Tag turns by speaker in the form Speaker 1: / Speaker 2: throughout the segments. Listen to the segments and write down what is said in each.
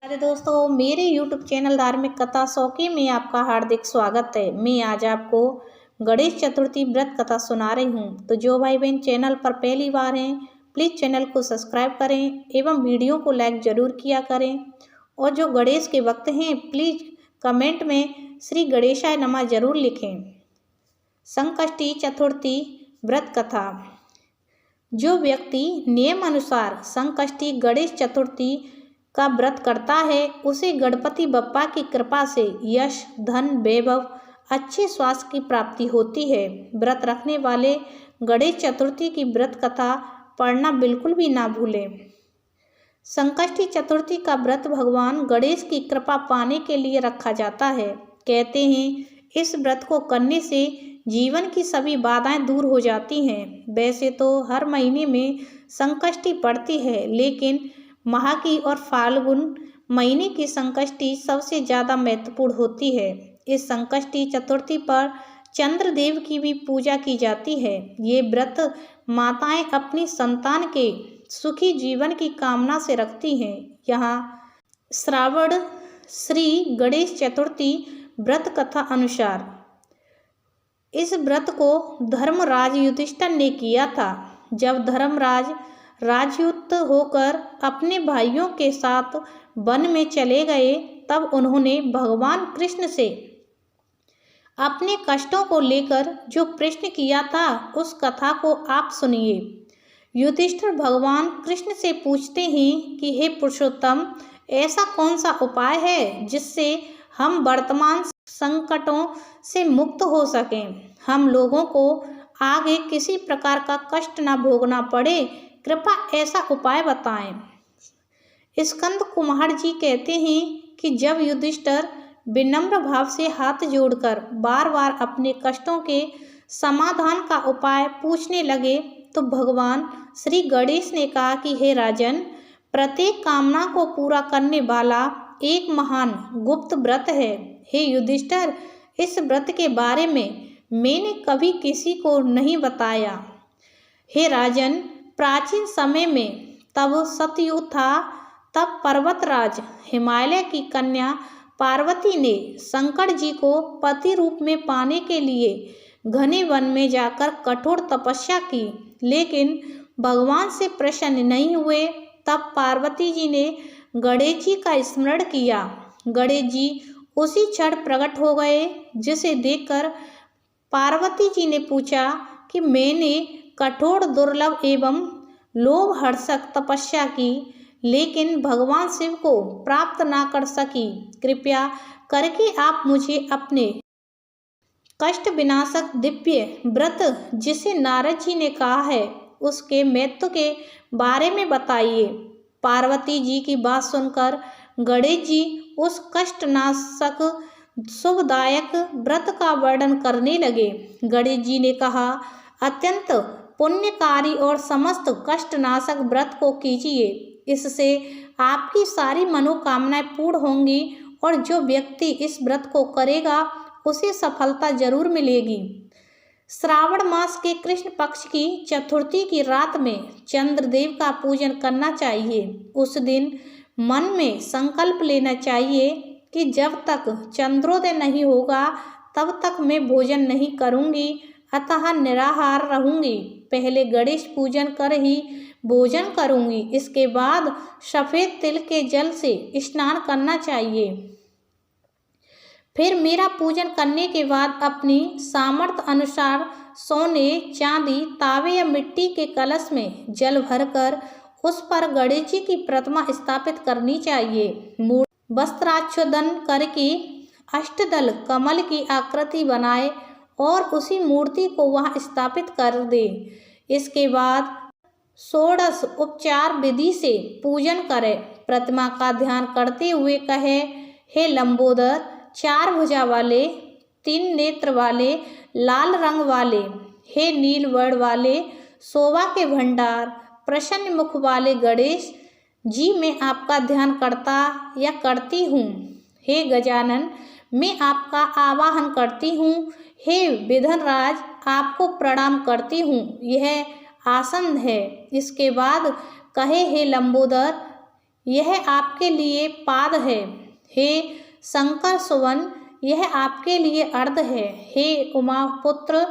Speaker 1: अरे दोस्तों, मेरे YouTube चैनल धार्मिक कथा शौकी में आपका हार्दिक स्वागत है। मैं आज आपको गणेश चतुर्थी व्रत कथा सुना रही हूँ। तो जो भाई बहन चैनल पर पहली बार हैं, प्लीज़ चैनल को सब्सक्राइब करें एवं वीडियो को लाइक ज़रूर किया करें। और जो गणेश के भक्त हैं, प्लीज़ कमेंट में श्री गणेशाय नमः ज़रूर लिखें। संकष्टी चतुर्थी व्रत कथा। जो व्यक्ति नियम अनुसार संकष्टी गणेश चतुर्थी का व्रत करता है, उसे गणपति बप्पा की कृपा से यश, धन, वैभव, अच्छे स्वास्थ्य की प्राप्ति होती है। व्रत रखने वाले गणेश चतुर्थी की व्रत कथा पढ़ना बिल्कुल भी ना भूलें। संकष्टी चतुर्थी का व्रत भगवान गणेश की कृपा पाने के लिए रखा जाता है। कहते हैं, इस व्रत को करने से जीवन की सभी बाधाएं दूर हो जाती हैं। वैसे तो हर महीने में संकष्टी पड़ती है, लेकिन माह की और फाल्गुन महीने की संकष्टी सबसे ज़्यादा महत्वपूर्ण होती है। इस संकष्टी चतुर्थी पर चंद्रदेव की भी पूजा की जाती है। ये व्रत माताएं अपनी संतान के सुखी जीवन की कामना से रखती हैं। यहाँ श्रावण श्री गणेश चतुर्थी व्रत कथा अनुसार इस व्रत को धर्मराज युधिष्ठिर ने किया था। जब धर्मराज राजयुक्त होकर अपने भाइयों के साथ वन में चले गए, तब उन्होंने भगवान कृष्ण से अपने कष्टों को लेकर जो प्रश्न किया था, उस कथा को आप सुनिए। युधिष्ठिर भगवान कृष्ण से पूछते हैं कि हे पुरुषोत्तम, ऐसा कौन सा उपाय है जिससे हम वर्तमान संकटों से मुक्त हो सकें, हम लोगों को आगे किसी प्रकार का कष्ट न भोगना पड़े, कृपया ऐसा उपाय बताएं। स्कंद कुमार जी कहते हैं कि जब युधिष्ठिर विनम्र भाव से हाथ जोड़कर बार बार अपने कष्टों के समाधान का उपाय पूछने लगे, तो भगवान श्री गणेश ने कहा कि हे राजन, प्रत्येक कामना को पूरा करने वाला एक महान गुप्त व्रत है। हे युधिष्ठिर, इस व्रत के बारे में मैंने कभी किसी को नहीं बताया। हे राजन, प्राचीन समय में तब सतयुग था, तब पर्वतराज हिमालय की कन्या पार्वती ने शंकर जी को पति रूप में पाने के लिए घने वन में जाकर कठोर तपस्या की, लेकिन भगवान से प्रसन्न नहीं हुए। तब पार्वती जी ने गणेश जी का स्मरण किया। गणेश जी उसी क्षण प्रकट हो गए, जिसे देखकर पार्वती जी ने पूछा कि मैंने कठोर, दुर्लभ एवं लोभहर्षक तपस्या की, लेकिन भगवान शिव को प्राप्त ना कर सकी। कृपया करके आप मुझे अपने कष्ट विनाशक दिव्य व्रत, जिसे नारद जी ने कहा है, उसके महत्व के बारे में बताइए। पार्वती जी की बात सुनकर गणेश जी उस कष्टनाशक शुभदायक व्रत का वर्णन करने लगे। गणेश जी ने कहा, अत्यंत पुण्यकारी और समस्त कष्टनाशक व्रत को कीजिए। इससे आपकी सारी मनोकामनाएं पूर्ण होंगी और जो व्यक्ति इस व्रत को करेगा, उसे सफलता जरूर मिलेगी। श्रावण मास के कृष्ण पक्ष की चतुर्थी की रात में चंद्रदेव का पूजन करना चाहिए। उस दिन मन में संकल्प लेना चाहिए कि जब तक चंद्रोदय नहीं होगा, तब तक मैं भोजन नहीं करूंगी, अतः निराहार रहूंगी। पहले गणेश पूजन कर ही भोजन करूंगी। इसके बाद सफ़ेद तिल के जल से स्नान करना चाहिए। फिर मेरा पूजन करने के बाद अपनी सामर्थ्य अनुसार सोने, चांदी, तावे या मिट्टी के कलश में जल भरकर उस पर गणेश जी की प्रतिमा स्थापित करनी चाहिए। वस्त्राच्छोदन करके अष्टदल कमल की आकृति बनाए और उसी मूर्ति को वहां स्थापित कर दे। इसके बाद षोडश उपचार विधि से पूजन करें। प्रतिमा का ध्यान करते हुए कहे, हे लंबोदर, 4 भुजा वाले, 3 नेत्र वाले, लाल रंग वाले, हे नील वर्ण वाले, शोभा के भंडार, प्रसन्न मुख वाले गणेश जी, मैं आपका ध्यान करता या करती हूँ। हे गजानन, मैं आपका आवाहन करती हूँ। हे विघ्नराज, आपको प्रणाम करती हूँ। यह आसन है। इसके बाद कहे, हे लंबोदर, यह आपके लिए पाद है। हे शंकर सुवन, यह आपके लिए अर्ध है। हे उमापुत्र,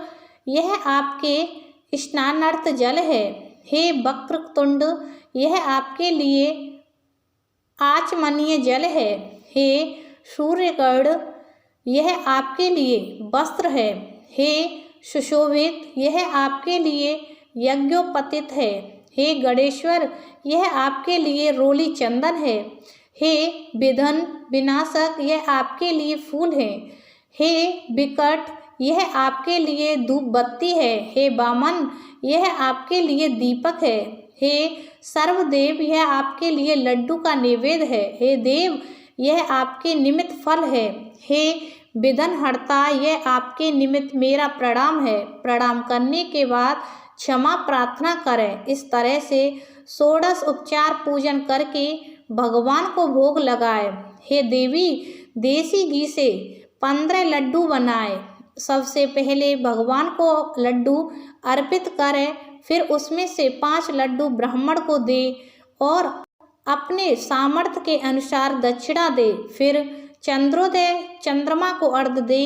Speaker 1: यह आपके स्नानार्थ जल है। हे वक्रतुंड, यह आपके लिए आचमनीय जल है। हे सूर्यगढ़, यह आपके लिए वस्त्र है। हे सुशोभित, यह आपके लिए यज्ञोपतित है। हे गणेश्वर, यह आपके लिए रोली चंदन है। हे विघ्न विनाशक, यह आपके लिए फूल है। हे विकट, यह आपके लिए धूप बत्ती है। हे वामन, यह आपके लिए दीपक है। हे सर्वदेव, यह आपके लिए लड्डू का नैवेद्य है। हे देव, यह आपके निमित्त फल है। हे विघ्नहर्ता, यह आपके निमित्त मेरा प्रणाम है। प्रणाम करने के बाद क्षमा प्रार्थना करें। इस तरह से 16 उपचार पूजन करके भगवान को भोग लगाए। हे देवी, देसी घी से 15 लड्डू बनाए। सबसे पहले भगवान को लड्डू अर्पित करें, फिर उसमें से 5 लड्डू ब्राह्मण को दे और अपने सामर्थ्य के अनुसार दक्षिणा दे। फिर चंद्रोदय चंद्रमा को अर्घ दे।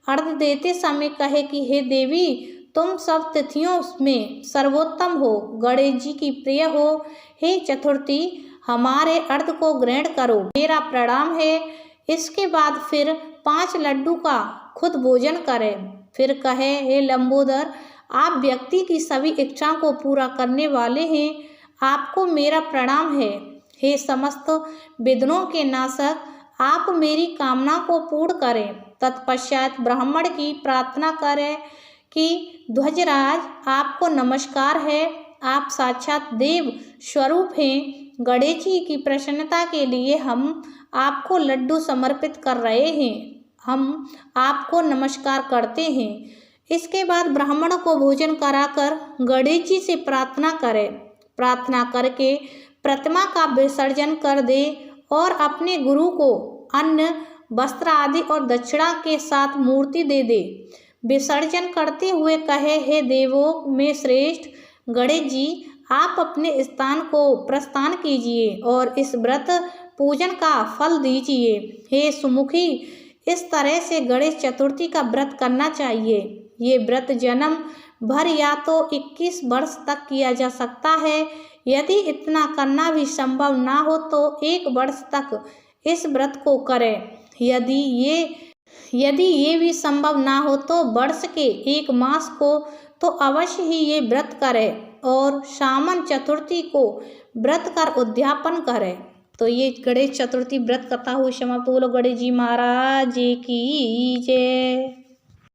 Speaker 1: अर्घ देते समय कहे कि हे देवी, तुम सब तिथियों में सर्वोत्तम हो, गणेश जी की प्रिय हो। हे चतुर्थी, हमारे अर्घ को ग्रहण करो, मेरा प्रणाम है। इसके बाद फिर 5 लड्डू का खुद भोजन करें। फिर कहे, हे लंबोदर, आप व्यक्ति की सभी इच्छाओं को पूरा करने वाले हैं, आपको मेरा प्रणाम है। हे समस्त विघ्नों के नाशक, आप मेरी कामना को पूर्ण करें। तत्पश्चात ब्राह्मण की प्रार्थना करें कि ध्वजराज, आपको नमस्कार है, आप साक्षात देव स्वरूप हैं। गणेश जी की प्रसन्नता के लिए हम आपको लड्डू समर्पित कर रहे हैं, हम आपको नमस्कार करते हैं। इसके बाद ब्राह्मण को भोजन कराकर गणेश जी से प्रार्थना करें। प्रार्थना करके प्रतिमा का विसर्जन कर दे और अपने गुरु को अन्न, वस्त्र आदि और दक्षिणा के साथ मूर्ति दे दे। विसर्जन करते हुए कहे, हे देवों में श्रेष्ठ गणेश जी, आप अपने स्थान को प्रस्थान कीजिए और इस व्रत पूजन का फल दीजिए। हे सुमुखी, इस तरह से गणेश चतुर्थी का व्रत करना चाहिए। ये व्रत जन्म भर या तो 21 वर्ष तक किया जा सकता है। यदि इतना करना भी संभव ना हो तो 1 वर्ष तक इस व्रत को करें। यदि ये भी संभव ना हो तो वर्ष के 1 मास को तो अवश्य ही ये व्रत करें और सामन चतुर्थी को व्रत कर उद्यापन करें। तो ये गणेश चतुर्थी व्रत कथा हुई समाप्त। बोलो गणेश जी महाराज की जय।